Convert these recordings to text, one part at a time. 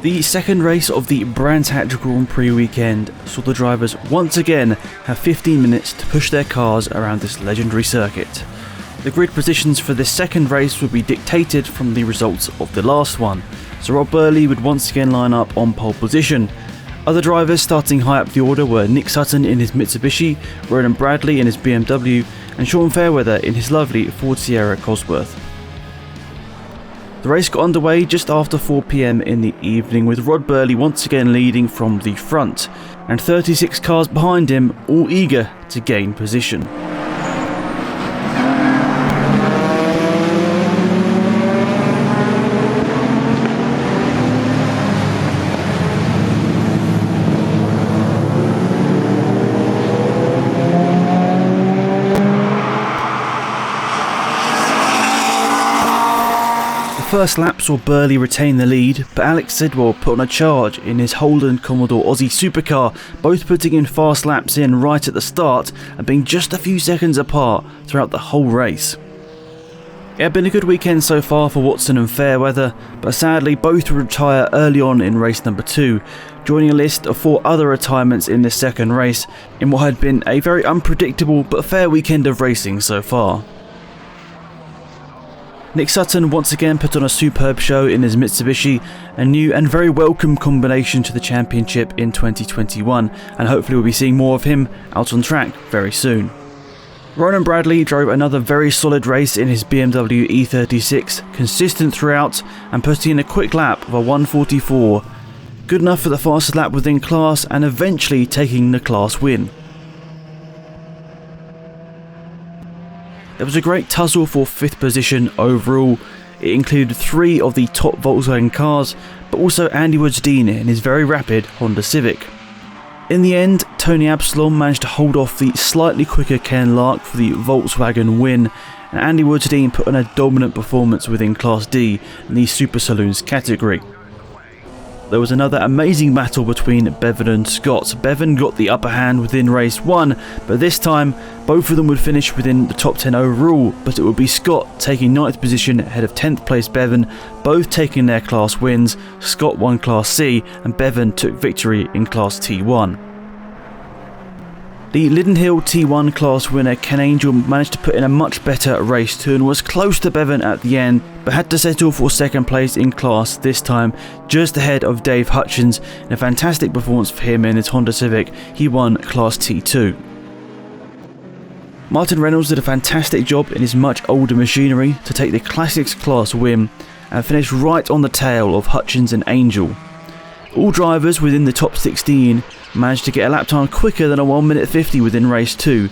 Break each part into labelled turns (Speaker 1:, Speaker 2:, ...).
Speaker 1: The second race of the Brands Hatch Grand Prix weekend saw the drivers once again have 15 minutes to push their cars around this legendary circuit. The grid positions for this second race would be dictated from the results of the last one, so Rob Birley would once again line up on pole position. Other drivers starting high up the order were Nick Sutton in his Mitsubishi, Ronan Bradley in his BMW, and Sean Fairweather in his lovely Ford Sierra Cosworth. The race got underway just after 4 PM in the evening, with Rod Birley once again leading from the front, and 36 cars behind him, all eager to gain position. First lap saw Birley retain the lead, but Alex Sidwell put on a charge in his Holden Commodore Aussie supercar, both putting in fast laps in right at the start and being just a few seconds apart throughout the whole race. It had been a good weekend so far for Watson and Fairweather, but sadly both would retire early on in race number 2, joining a list of 4 other retirements in this second race in what had been a very unpredictable but fair weekend of racing so far. Nick Sutton once again put on a superb show in his Mitsubishi, a new and very welcome combination to the championship in 2021, and hopefully we'll be seeing more of him out on track very soon. Ronan Bradley drove another very solid race in his BMW E36, consistent throughout and putting in a quick lap of a 1:44, good enough for the fastest lap within class and eventually taking the class win. There was a great tussle for 5th position overall. It included 3 of the top Volkswagen cars, but also Andy Woods-Dean in his very rapid Honda Civic. In the end, Tony Absalom managed to hold off the slightly quicker Ken Lark for the Volkswagen win, and Andy Woods-Dean put on a dominant performance within Class D in the Super Saloons category. There was another amazing battle between Bevan and Scott. Bevan got the upper hand within race 1, but this time both of them would finish within the top 10 overall, but it would be Scott taking 9th position ahead of 10th place Bevan, both taking their class wins. Scott won Class C and Bevan took victory in Class T1. The Linden Hill T1 class winner Ken Angell managed to put in a much better race too and was close to Bevan at the end, but had to settle for 2nd place in class this time, just ahead of Dave Hutchins, in a fantastic performance for him in his Honda Civic. He won Class T2. Martin Reynolds did a fantastic job in his much older machinery to take the Classics class win and finish right on the tail of Hutchins and Angell. All drivers within the top 16 managed to get a lap time quicker than a 1:50 within race 2,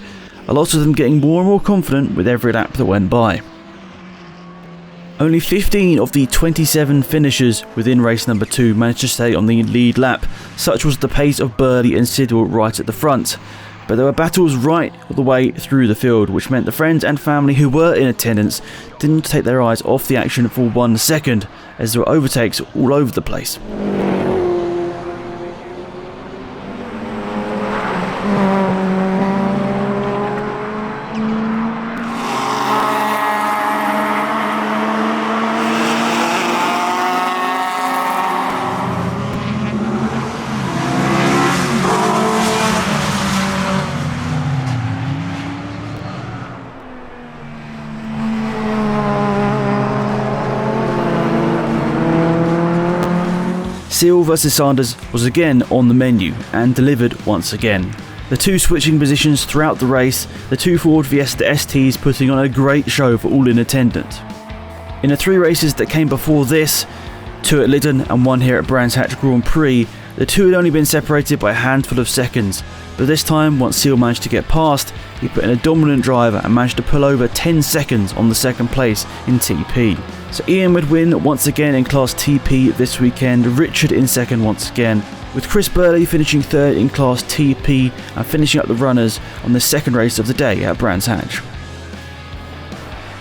Speaker 1: a lot of them getting more and more confident with every lap that went by. Only 15 of the 27 finishers within race number 2 managed to stay on the lead lap, such was the pace of Birley and Sidwell right at the front. But there were battles right all the way through the field, which meant the friends and family who were in attendance didn't take their eyes off the action for 1 second, as there were overtakes all over the place. Seal vs Sanders was again on the menu and delivered once again. The 2 switching positions throughout the race, the 2 Ford Fiesta STs putting on a great show for all in attendance. In the 3 races that came before this, 2 at Linden and 1 here at Brands Hatch Grand Prix, the 2 had only been separated by a handful of seconds, but this time once Seal managed to get past, he put in a dominant drive and managed to pull over 10 seconds on the 2nd place in TP. So Ian would win once again in Class TP this weekend, Richard in 2nd once again, with Chris Birley finishing 3rd in Class TP and finishing up the runners on the 2nd race of the day at Brands Hatch.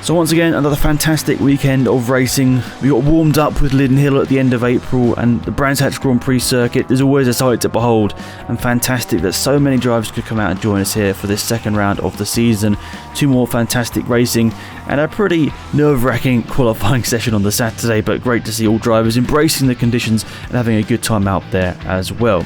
Speaker 1: So once again, another fantastic weekend of racing. We got warmed up with Lydden Hill at the end of April, and the Brands Hatch Grand Prix circuit is always a sight to behold, and fantastic that so many drivers could come out and join us here for this second round of the season. 2 more fantastic racing and a pretty nerve-wracking qualifying session on the Saturday, but great to see all drivers embracing the conditions and having a good time out there as well.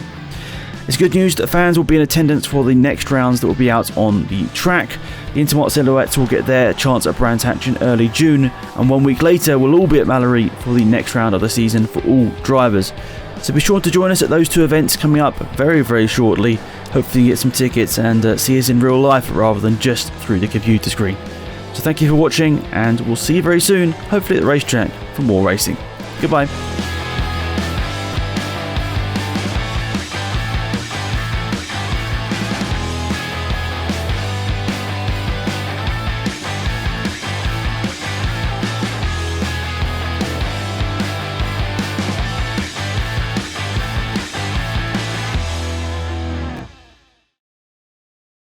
Speaker 1: It's good news that fans will be in attendance for the next rounds that will be out on the track. The Intermarque Silhouettes will get their chance at Brands Hatch in early June, and 1 week later we'll all be at Mallory for the next round of the season for all drivers. So be sure to join us at those 2 events coming up very, very shortly. Hopefully you get some tickets and see us in real life rather than just through the computer screen. So thank you for watching, and we'll see you very soon, hopefully at the racetrack, for more racing. Goodbye.